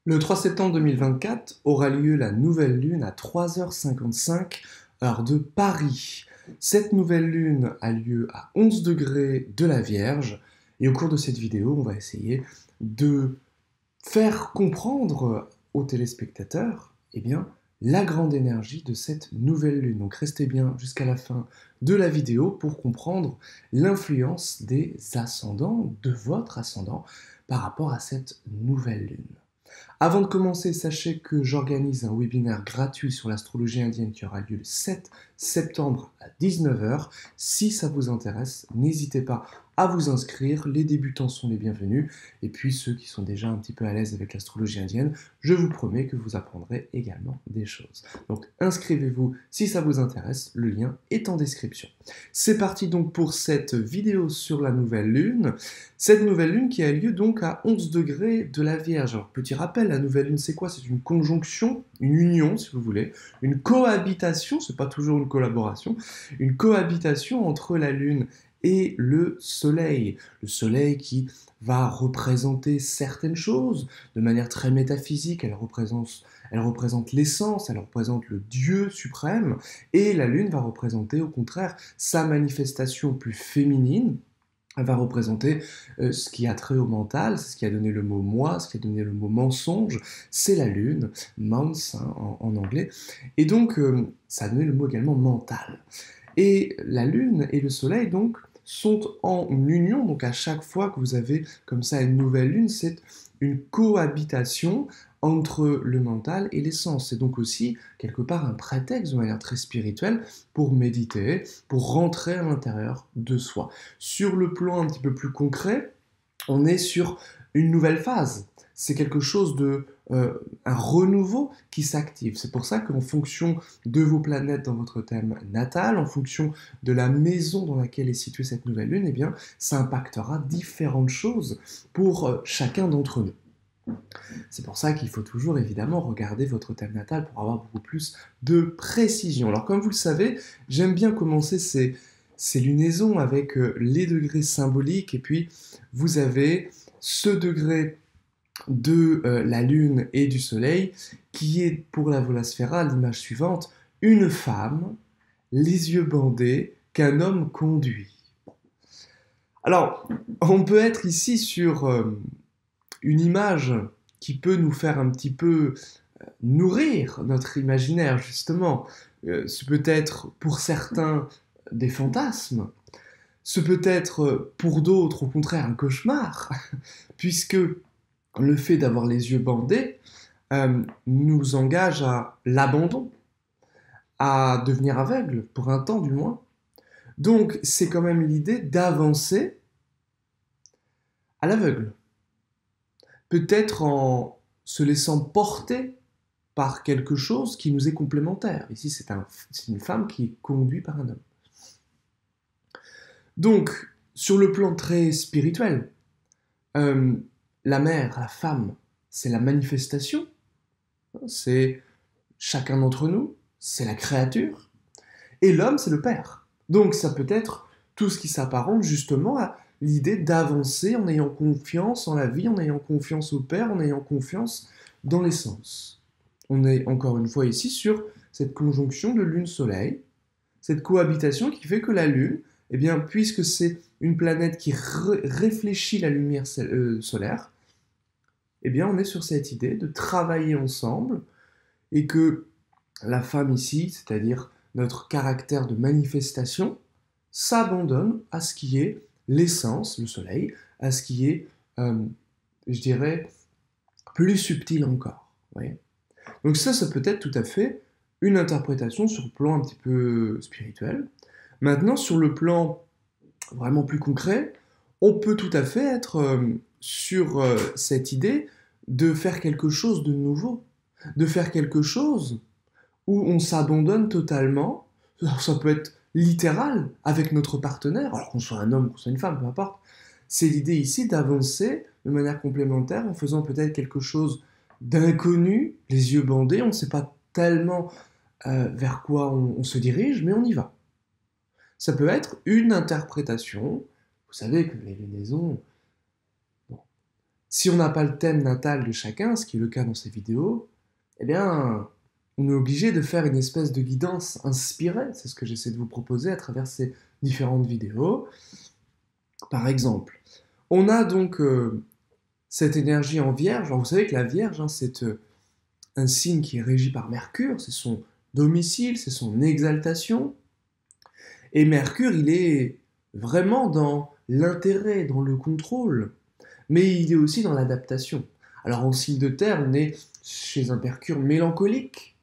Le 3 septembre 2024 aura lieu la nouvelle lune à 3h55, heure de Paris. Cette nouvelle lune a lieu à 11 degrés de la Vierge et au cours de cette vidéo, on va essayer de faire comprendre aux téléspectateurs la grande énergie de cette nouvelle lune. Donc restez bien jusqu'à la fin de la vidéo pour comprendre l'influence des ascendants, de votre ascendant, par rapport à cette nouvelle lune. Avant de commencer, sachez que j'organise un webinaire gratuit sur l'astrologie indienne qui aura lieu le 7 septembre à 19h. Si ça vous intéresse, n'hésitez pas à vous inscrire. Les débutants sont les bienvenus. Et puis ceux qui sont déjà un petit peu à l'aise avec l'astrologie indienne, je vous promets que vous apprendrez également des choses. Donc inscrivez-vous si ça vous intéresse. Le lien est en description. C'est parti donc pour cette vidéo sur la nouvelle lune. Cette nouvelle lune qui a lieu donc à 11 degrés de la Vierge. Alors petit rappel, la nouvelle lune c'est quoi? C'est une conjonction, une union si vous voulez, une cohabitation, c'est pas toujours une collaboration, une cohabitation entre la lune et le soleil. Le soleil qui va représenter certaines choses de manière très métaphysique, elle représente l'essence, elle représente le Dieu suprême, et la lune va représenter au contraire sa manifestation plus féminine. Elle va représenter ce qui a trait au mental, c'est ce qui a donné le mot moi, ce qui a donné le mot mensonge, c'est la lune, mens en anglais, et donc ça a donné le mot également mental. Et la lune et le soleil donc sont en union, donc à chaque fois que vous avez comme ça une nouvelle lune, c'est une cohabitation entre le mental et l'essence. C'est donc aussi quelque part un prétexte de manière très spirituelle pour méditer, pour rentrer à l'intérieur de soi. Sur le plan un petit peu plus concret, on est sur une nouvelle phase. C'est quelque chose un renouveau qui s'active. C'est pour ça qu'en fonction de vos planètes dans votre thème natal, en fonction de la maison dans laquelle est située cette nouvelle lune, ça impactera différentes choses pour chacun d'entre nous. C'est pour ça qu'il faut toujours évidemment regarder votre thème natal pour avoir beaucoup plus de précision. Alors comme vous le savez, j'aime bien commencer ces lunaisons avec les degrés symboliques, et puis vous avez ce degré de la lune et du soleil qui est pour la Volasphera l'image suivante: une femme, les yeux bandés, qu'un homme conduit. Alors, on peut être ici sur une image qui peut nous faire un petit peu nourrir notre imaginaire, justement. Ce peut être pour certains des fantasmes, ce peut être pour d'autres au contraire un cauchemar, puisque le fait d'avoir les yeux bandés nous engage à l'abandon, à devenir aveugle, pour un temps du moins. Donc c'est quand même l'idée d'avancer à l'aveugle. Peut-être en se laissant porter par quelque chose qui nous est complémentaire. Ici, c'est une femme qui est conduite par un homme. Donc, sur le plan très spirituel, la mère, la femme, c'est la manifestation, c'est chacun d'entre nous, c'est la créature, et l'homme, c'est le père. Donc, ça peut être tout ce qui s'apparente justement à l'idée d'avancer en ayant confiance en la vie, en ayant confiance au père, en ayant confiance dans l'essence. On est encore une fois ici sur cette conjonction de lune-soleil, cette cohabitation qui fait que la lune, puisque c'est une planète qui réfléchit la lumière solaire, on est sur cette idée de travailler ensemble, et que la femme ici, c'est-à-dire notre caractère de manifestation, s'abandonne à ce qui est l'essence, le soleil, à ce qui est, je dirais, plus subtil encore. Vous voyez ? Donc ça peut être tout à fait une interprétation sur le plan un petit peu spirituel. Maintenant, sur le plan vraiment plus concret, on peut tout à fait être sur cette idée de faire quelque chose de nouveau, de faire quelque chose où on s'abandonne totalement. Alors, ça peut être littéral avec notre partenaire, alors qu'on soit un homme, qu'on soit une femme, peu importe. C'est l'idée ici d'avancer de manière complémentaire en faisant peut-être quelque chose d'inconnu, les yeux bandés, on ne sait pas tellement vers quoi on se dirige, mais on y va. Ça peut être une interprétation. Vous savez que les lunaisons, bon, Si on n'a pas le thème natal de chacun, ce qui est le cas dans ces vidéos, eh bien, on est obligé de faire une espèce de guidance inspirée. C'est ce que j'essaie de vous proposer à travers ces différentes vidéos. Par exemple, on a donc cette énergie en Vierge. Alors, vous savez que la Vierge, hein, c'est un signe qui est régi par Mercure, c'est son domicile, c'est son exaltation. Et Mercure, il est vraiment dans l'intérêt, dans le contrôle, mais il est aussi dans l'adaptation. Alors en signe de terre, on est chez un Mercure mélancolique,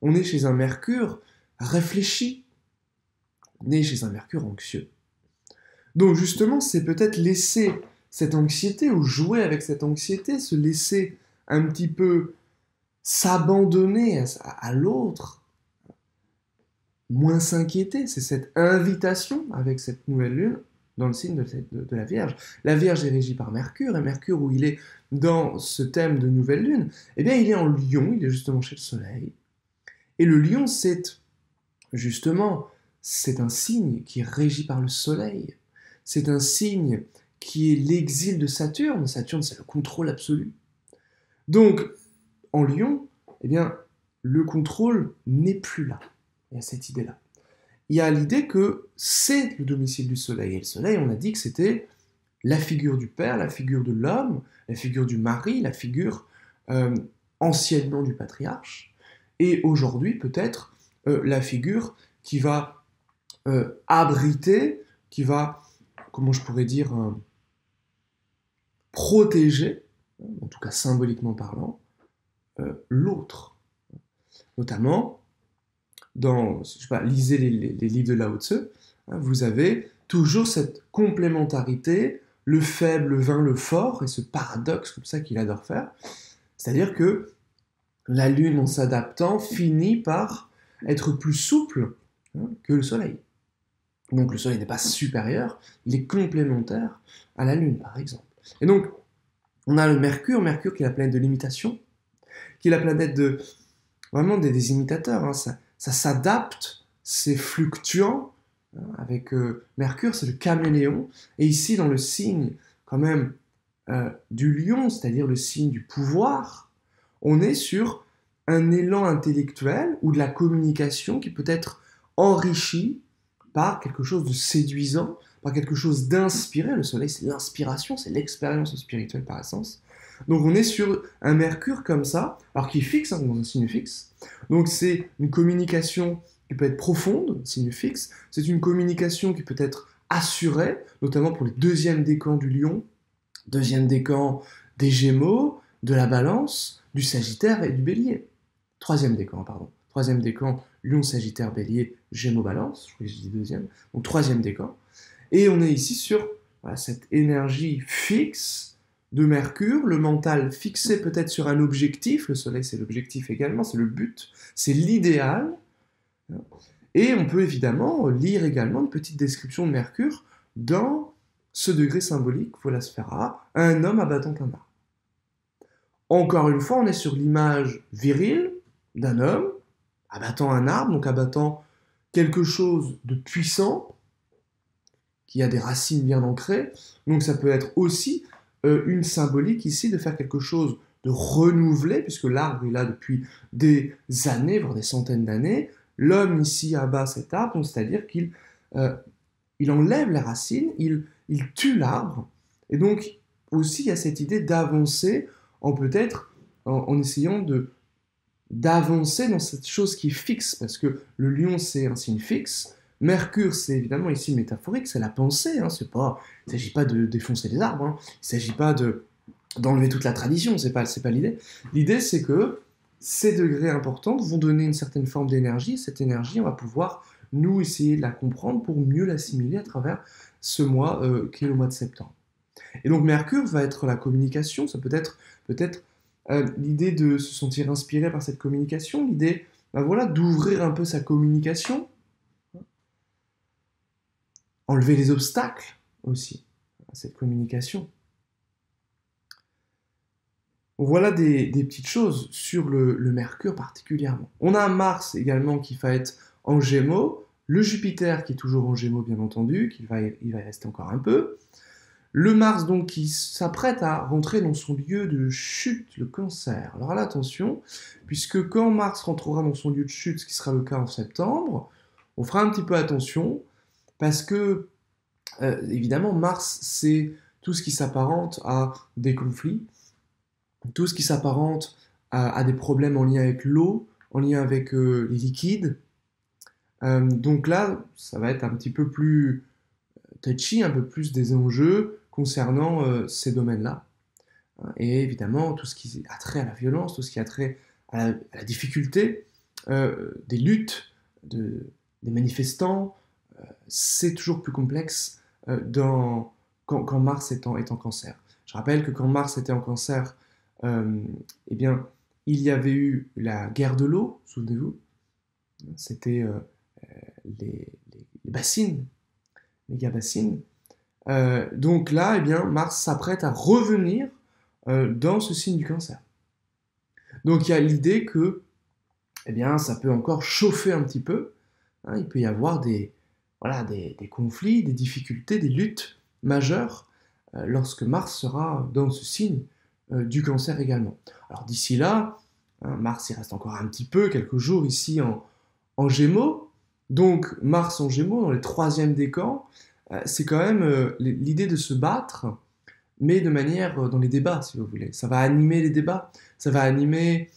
on est chez un Mercure réfléchi, on est chez un Mercure anxieux. Donc justement, c'est peut-être laisser cette anxiété, ou jouer avec cette anxiété, se laisser un petit peu s'abandonner à l'autre, moins s'inquiéter. C'est cette invitation avec cette nouvelle lune dans le signe de la Vierge. La Vierge est régie par Mercure, et Mercure, où il est dans ce thème de nouvelle lune, eh bien il est en Lion, il est justement chez le Soleil. Et le Lion, c'est un signe qui est régi par le Soleil. C'est un signe qui est l'exil de Saturne. Saturne, c'est le contrôle absolu. Donc, en Lion, eh bien, le contrôle n'est plus là. Il y a cette idée-là. Il y a l'idée que c'est le domicile du Soleil. Et le Soleil, on a dit que c'était la figure du père, la figure de l'homme, la figure du mari, la figure anciennement du patriarche. Et aujourd'hui, peut-être, la figure qui va abriter, qui va, comment je pourrais dire, protéger, en tout cas symboliquement parlant, l'autre. Notamment, je sais pas, lisez les livres de Lao Tzu, hein, vous avez toujours cette complémentarité, le faible vainc le fort, et ce paradoxe comme ça qu'il adore faire. C'est-à-dire que la Lune, en s'adaptant, finit par être plus souple, hein, que le Soleil. Donc le Soleil n'est pas supérieur, il est complémentaire à la Lune, par exemple. Et donc, on a le Mercure qui est la planète de l'imitation, qui est la planète vraiment des imitateurs. Hein. Ça s'adapte, c'est fluctuant. Hein. Avec Mercure, c'est le caméléon. Et ici, dans le signe, quand même, du lion, c'est-à-dire le signe du pouvoir, on est sur un élan intellectuel ou de la communication qui peut être enrichi par quelque chose de séduisant, par quelque chose d'inspiré. Le Soleil, c'est l'inspiration, c'est l'expérience spirituelle par essence. Donc on est sur un Mercure comme ça, alors qui est fixe, hein, dans un signe fixe. Donc c'est une communication qui peut être profonde, signe fixe. C'est une communication qui peut être assurée, notamment pour les deuxièmes décans du Lion, deuxième décan des Gémeaux, de la Balance, du Sagittaire et du Bélier. Troisième décan, pardon. Troisième décan, Lion, Sagittaire, Bélier, Gémeaux, Balance. Je crois que j'ai dit deuxième. Donc troisième décan. Et on est ici sur cette énergie fixe de Mercure, le mental fixé peut-être sur un objectif. Le Soleil, c'est l'objectif également, c'est le but, c'est l'idéal. Et on peut évidemment lire également une petite description de Mercure dans ce degré symbolique, voilà sphera, un homme abattant un arbre. Encore une fois, on est sur l'image virile d'un homme abattant un arbre, donc abattant quelque chose de puissant, qui a des racines bien ancrées. Donc ça peut être aussi une symbolique ici de faire quelque chose de renouvelé, puisque l'arbre est là depuis des années, voire des centaines d'années. L'homme ici abat cet arbre, c'est-à-dire qu'il enlève les racines, il tue l'arbre, et donc aussi il y a cette idée d'avancer en essayant d'avancer dans cette chose qui est fixe, parce que le lion c'est un signe fixe, Mercure c'est évidemment ici métaphorique, c'est la pensée, hein, il ne s'agit pas de défoncer les arbres, hein, il ne s'agit pas d'enlever toute la tradition, c'est pas l'idée. L'idée c'est que ces degrés importants vont donner une certaine forme d'énergie, cette énergie on va pouvoir nous essayer de la comprendre pour mieux l'assimiler à travers ce mois qui est le mois de septembre. Et donc Mercure va être la communication, ça peut être l'idée de se sentir inspiré par cette communication, l'idée d'ouvrir un peu sa communication, enlever les obstacles aussi à cette communication. Voilà des petites choses sur le Mercure particulièrement. On a un Mars également qui va être en Gémeaux, le Jupiter qui est toujours en Gémeaux bien entendu, il va y rester encore un peu, Le Mars, donc, qui s'apprête à rentrer dans son lieu de chute, le Cancer. Alors là, attention, puisque quand Mars rentrera dans son lieu de chute, ce qui sera le cas en septembre, on fera un petit peu attention, parce que, évidemment, Mars, c'est tout ce qui s'apparente à des conflits, tout ce qui s'apparente à des problèmes en lien avec l'eau, en lien avec les liquides. Donc là, ça va être un petit peu plus touchy, un peu plus des enjeux concernant ces domaines-là. Et évidemment, tout ce qui a trait à la violence, tout ce qui a trait à la difficulté, des luttes, des manifestants, c'est toujours plus complexe quand Mars est en Cancer. Je rappelle que quand Mars était en Cancer, eh bien, il y avait eu la guerre de l'eau, souvenez-vous. C'était les bassines, les méga-bassines. Donc là, eh bien, Mars s'apprête à revenir dans ce signe du Cancer. Donc il y a l'idée que eh bien, ça peut encore chauffer un petit peu. Hein, il peut y avoir des conflits, des difficultés, des luttes majeures lorsque Mars sera dans ce signe du Cancer également. Alors d'ici là, hein, Mars il reste encore un petit peu, quelques jours ici en Gémeaux. Donc Mars en Gémeaux, dans les troisièmes décans, c'est quand même l'idée de se battre, mais de manière dans les débats, si vous voulez. Ça va animer les débats, ça va animer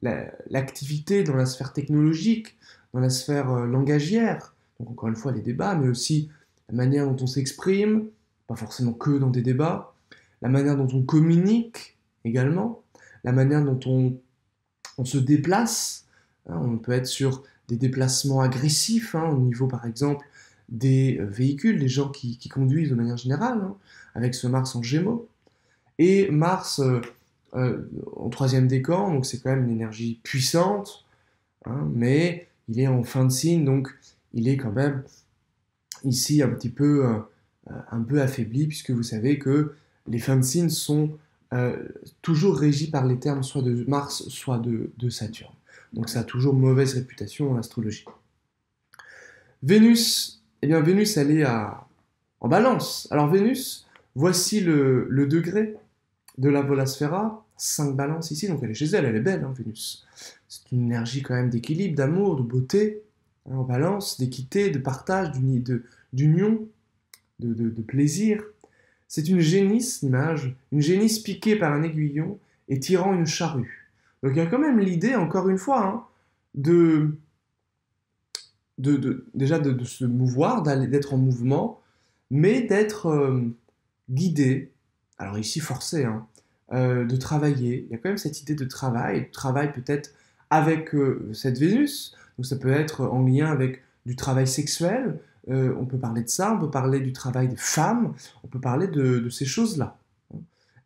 l'activité dans la sphère technologique, dans la sphère langagière. Donc encore une fois les débats, mais aussi la manière dont on s'exprime, pas forcément que dans des débats, la manière dont on communique également, la manière dont on se déplace. Hein, on peut être sur des déplacements agressifs, hein, au niveau par exemple des véhicules, des gens qui conduisent de manière générale, hein, avec ce Mars en Gémeaux. Et Mars en troisième décan, donc c'est quand même une énergie puissante, hein, mais il est en fin de signe, donc il est quand même ici un peu affaibli, puisque vous savez que les fins de signe sont toujours régies par les termes soit de Mars, soit de Saturne. Donc ça a toujours mauvaise réputation en astrologie. Vénus, eh bien Vénus, elle est en balance. Alors Vénus, voici le degré de la Volasphera, 5 balances ici, donc elle est chez elle, elle est belle, hein, Vénus. C'est une énergie quand même d'équilibre, d'amour, de beauté, hein, en balance, d'équité, de partage, d'union, de plaisir. C'est une génisse, l'image, une génisse piquée par un aiguillon et tirant une charrue. Donc il y a quand même l'idée, encore une fois, hein, déjà de se mouvoir, d'être en mouvement, mais d'être guidé, alors ici forcé, hein, de travailler. Il y a quand même cette idée de travail peut-être avec cette Vénus, donc ça peut être en lien avec du travail sexuel, on peut parler de ça, on peut parler du travail des femmes, on peut parler de ces choses-là.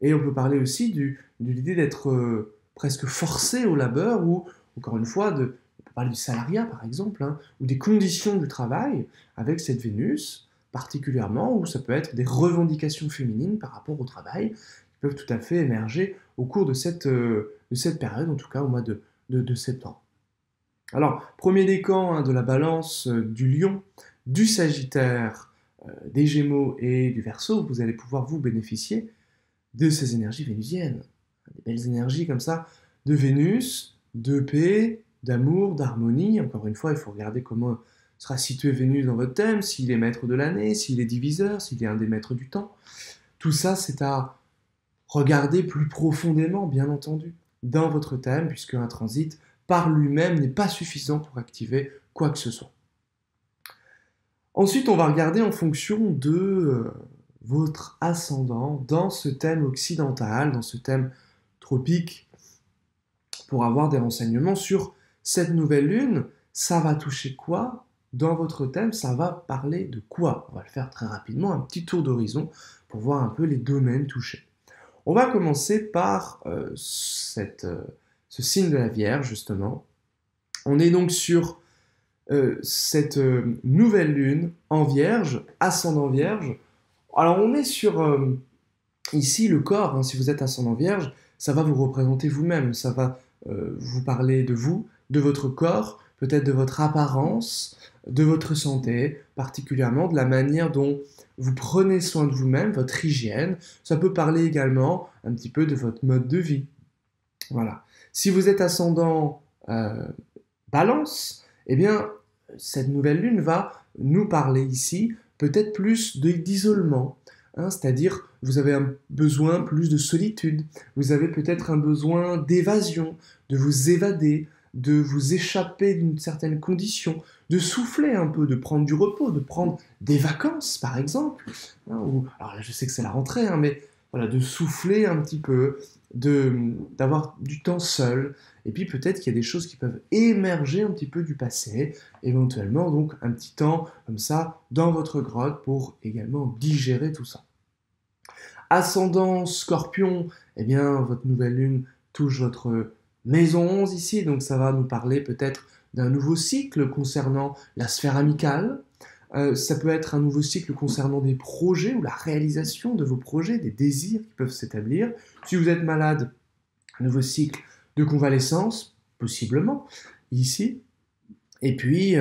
Et on peut parler aussi de l'idée d'être presque forcé au labeur, ou encore une fois, on peut parler du salariat par exemple, hein, ou des conditions du travail avec cette Vénus, particulièrement, où ça peut être des revendications féminines par rapport au travail, qui peuvent tout à fait émerger au cours de cette période, en tout cas au mois de septembre. Alors, premier décan, hein, de la Balance, du Lion, du Sagittaire, des Gémeaux et du Verseau, vous allez pouvoir vous bénéficier de ces énergies vénusiennes. Des belles énergies comme ça, de Vénus, de paix, d'amour, d'harmonie. Encore une fois, il faut regarder comment sera situé Vénus dans votre thème, s'il est maître de l'année, s'il est diviseur, s'il est un des maîtres du temps. Tout ça, c'est à regarder plus profondément, bien entendu, dans votre thème, puisque un transit par lui-même n'est pas suffisant pour activer quoi que ce soit. Ensuite, on va regarder en fonction de votre ascendant dans ce thème occidental, dans ce thème tropique, pour avoir des renseignements sur cette nouvelle lune. Ça va toucher quoi dans votre thème? Ça va parler de quoi? On va le faire très rapidement, un petit tour d'horizon pour voir un peu les domaines touchés. On va commencer par ce signe de la Vierge, justement. On est donc sur cette nouvelle lune en Vierge, ascendant Vierge. Alors on est sur ici le corps, hein, si vous êtes ascendant Vierge, ça va vous représenter vous-même, ça va vous parler de vous, de votre corps, peut-être de votre apparence, de votre santé, particulièrement de la manière dont vous prenez soin de vous-même, votre hygiène. Ça peut parler également un petit peu de votre mode de vie. Voilà. Si vous êtes ascendant Balance, eh bien, cette nouvelle lune va nous parler ici peut-être plus d'isolement, hein, c'est-à-dire vous avez un besoin plus de solitude, vous avez peut-être un besoin d'évasion, de vous évader, de vous échapper d'une certaine condition, de souffler un peu, de prendre du repos, de prendre des vacances par exemple, hein, alors là je sais que c'est la rentrée, hein, mais voilà, de souffler un petit peu, d'avoir du temps seul, et puis peut-être qu'il y a des choses qui peuvent émerger un petit peu du passé, éventuellement donc un petit temps comme ça dans votre grotte pour également digérer tout ça. Ascendant Scorpion, eh bien votre nouvelle lune touche votre maison 11 ici, donc ça va nous parler peut-être d'un nouveau cycle concernant la sphère amicale. Ça peut être un nouveau cycle concernant des projets ou la réalisation de vos projets, des désirs qui peuvent s'établir. Si vous êtes malade, un nouveau cycle de convalescence, possiblement, ici. Et puis,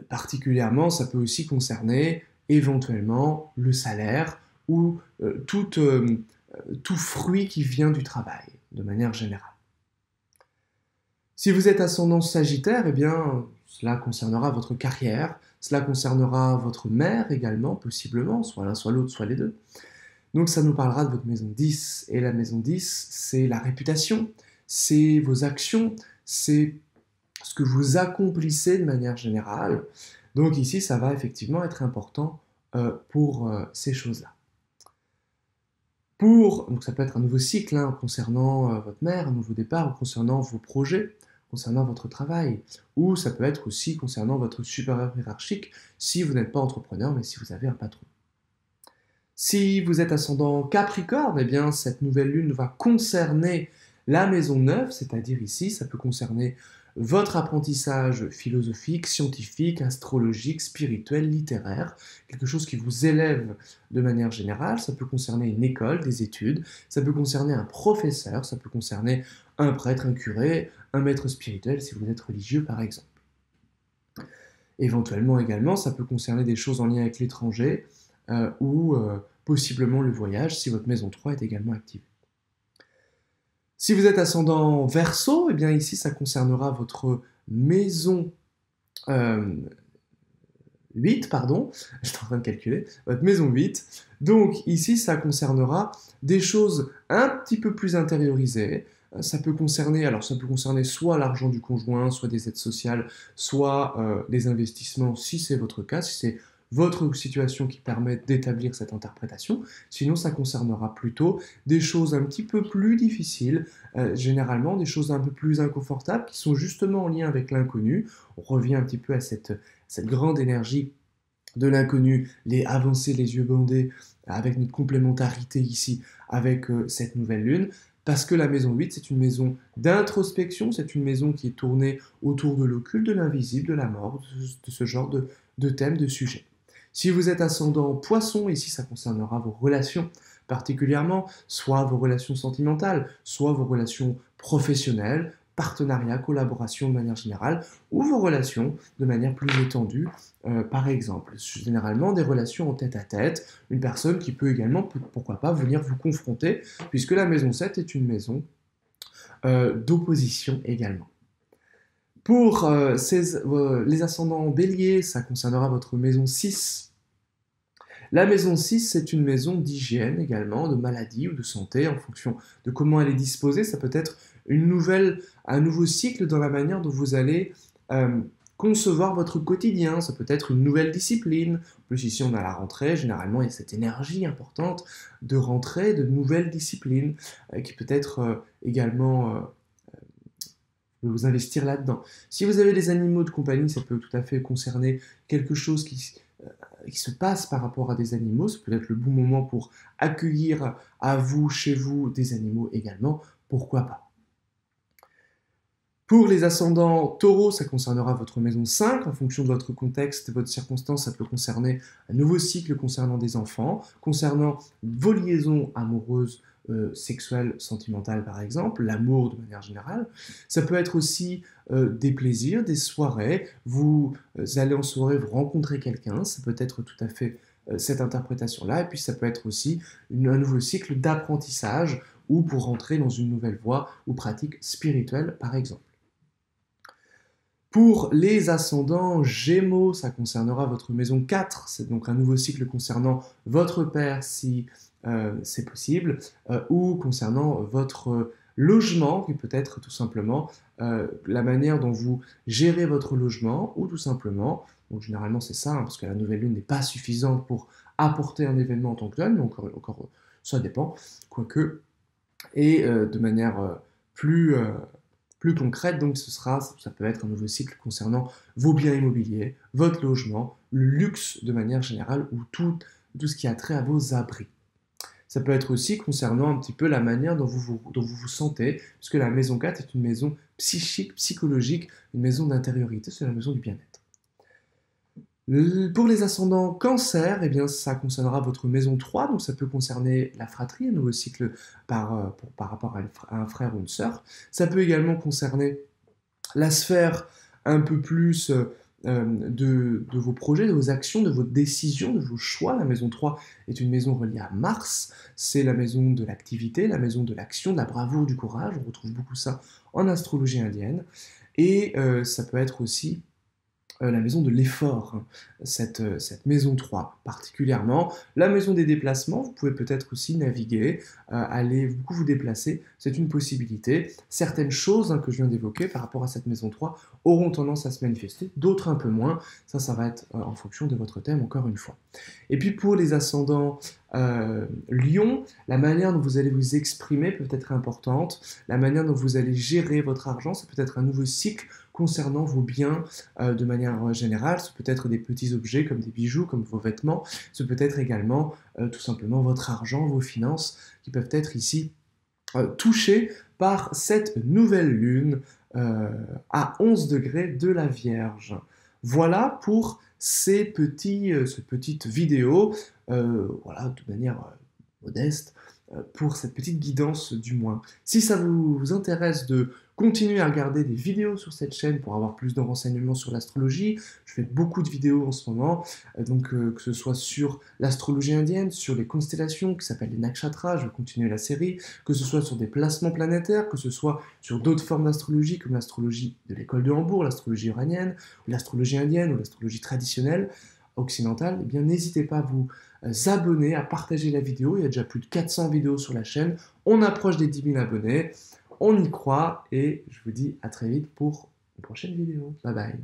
particulièrement, ça peut aussi concerner éventuellement le salaire ou tout fruit qui vient du travail, de manière générale. Si vous êtes ascendant Sagittaire, eh bien, cela concernera votre carrière, cela concernera votre mère également, possiblement, soit l'un, soit l'autre, soit les deux. Donc ça nous parlera de votre maison 10. Et la maison 10, c'est la réputation, c'est vos actions, c'est ce que vous accomplissez de manière générale. Donc ici, ça va effectivement être important pour ces choses-là. Donc ça peut être un nouveau cycle hein, concernant votre mère, un nouveau départ, ou concernant vos projets, concernant votre travail, ou ça peut être aussi concernant votre supérieur hiérarchique si vous n'êtes pas entrepreneur, mais si vous avez un patron. Si vous êtes ascendant Capricorne, eh bien cette nouvelle lune va concerner la maison 9, c'est-à-dire ici, ça peut concerner votre apprentissage philosophique, scientifique, astrologique, spirituel, littéraire, quelque chose qui vous élève de manière générale, ça peut concerner une école, des études, ça peut concerner un professeur, ça peut concerner un prêtre, un curé, un maître spirituel si vous êtes religieux par exemple. Éventuellement également, ça peut concerner des choses en lien avec l'étranger ou possiblement le voyage si votre maison 3 est également active. Si vous êtes ascendant Verseau, eh bien ici ça concernera votre maison 8, pardon, j'étais en train de calculer, votre maison 8. Donc ici ça concernera des choses un petit peu plus intériorisées. Ça peut concerner soit l'argent du conjoint, soit des aides sociales, soit des investissements si c'est votre cas, si c'est votre situation qui permet d'établir cette interprétation. Sinon, ça concernera plutôt des choses un petit peu plus difficiles, généralement des choses un peu plus inconfortables qui sont justement en lien avec l'inconnu. On revient un petit peu à cette grande énergie de l'inconnu, les avancer les yeux bandés, avec notre complémentarité ici, avec cette nouvelle lune. Parce que la maison 8, c'est une maison d'introspection, c'est une maison qui est tournée autour de l'occulte, de l'invisible, de la mort, de ce genre de thèmes, de sujets. Si vous êtes ascendant Poisson, ici ça concernera vos relations particulièrement, soit vos relations sentimentales, soit vos relations professionnelles, partenariat, collaboration de manière générale, ou vos relations de manière plus étendue, par exemple. Généralement des relations en tête-à-tête, une personne qui peut également, pourquoi pas, venir vous confronter, puisque la maison 7 est une maison d'opposition également. Pour les ascendants Bélier, ça concernera votre maison 6. La maison 6, c'est une maison d'hygiène également, de maladie ou de santé, en fonction de comment elle est disposée. Ça peut être un nouveau cycle dans la manière dont vous allez concevoir votre quotidien. Ça peut être une nouvelle discipline. En plus, ici, on a la rentrée. Généralement, il y a cette énergie importante de rentrée, de nouvelles disciplines, qui peut être également... vous investir là-dedans. Si vous avez des animaux de compagnie, ça peut tout à fait concerner quelque chose qui se passe par rapport à des animaux. Ça peut être le bon moment pour accueillir à vous, chez vous, des animaux également. Pourquoi pas? Pour les ascendants Taureau, ça concernera votre maison 5. En fonction de votre contexte, de votre circonstance, ça peut concerner un nouveau cycle concernant des enfants, concernant vos liaisons amoureuses sexuel, sentimental par exemple, l'amour de manière générale. Ça peut être aussi des plaisirs, des soirées. Vous allez en soirée, vous rencontrez quelqu'un, ça peut être tout à fait cette interprétation-là. Et puis ça peut être aussi un nouveau cycle d'apprentissage ou pour rentrer dans une nouvelle voie ou pratique spirituelle par exemple. Pour les ascendants Gémeaux, ça concernera votre maison 4, c'est donc un nouveau cycle concernant votre père si c'est possible, ou concernant votre logement, qui peut être tout simplement la manière dont vous gérez votre logement, ou tout simplement, donc généralement c'est ça, hein, parce que la nouvelle lune n'est pas suffisante pour apporter un événement en tant que tel, mais encore ça dépend, quoique, et de manière plus concrète, donc ça peut être un nouveau cycle concernant vos biens immobiliers, votre logement, le luxe de manière générale, ou tout ce qui a trait à vos abris. Ça peut être aussi concernant un petit peu la manière dont vous sentez, puisque la maison 4 est une maison psychique, psychologique, une maison d'intériorité, c'est la maison du bien-être. Pour les ascendants Cancer, eh bien, ça concernera votre maison 3, donc ça peut concerner la fratrie, un nouveau cycle par rapport à un frère ou une sœur. Ça peut également concerner la sphère un peu plus de vos projets, de vos actions, de vos décisions, de vos choix. La maison 3 est une maison reliée à Mars, c'est la maison de l'activité, la maison de l'action, de la bravoure, du courage. On retrouve beaucoup ça en astrologie indienne. Et ça peut être aussi la maison de l'effort, hein, cette maison 3 particulièrement. La maison des déplacements, vous pouvez peut-être aussi naviguer, aller beaucoup vous déplacer, c'est une possibilité. Certaines choses, hein, que je viens d'évoquer par rapport à cette maison 3 auront tendance à se manifester, d'autres un peu moins. Ça va être en fonction de votre thème, encore une fois. Et puis pour les ascendants Lion, la manière dont vous allez vous exprimer peut être importante, la manière dont vous allez gérer votre argent, ça peut être un nouveau cycle concernant vos biens de manière générale. Ce peut être des petits objets comme des bijoux, comme vos vêtements. Ce peut être également tout simplement votre argent, vos finances, qui peuvent être ici touchés par cette nouvelle lune à 11 degrés de la Vierge. Voilà pour cette petite vidéo, voilà, de manière modeste, pour cette petite guidance du moins. Si ça vous intéresse de continuer à regarder des vidéos sur cette chaîne pour avoir plus de renseignements sur l'astrologie, je fais beaucoup de vidéos en ce moment, que ce soit sur l'astrologie indienne, sur les constellations qui s'appellent les nakshatras, je vais continuer la série, que ce soit sur des placements planétaires, que ce soit sur d'autres formes d'astrologie comme l'astrologie de l'école de Hambourg, l'astrologie uranienne, ou l'astrologie indienne, ou l'astrologie traditionnelle occidentale, eh bien n'hésitez pas à vous abonner, à partager la vidéo. Il y a déjà plus de 400 vidéos sur la chaîne. On approche des 10 000 abonnés. On y croit et je vous dis à très vite pour une prochaine vidéo. Bye bye.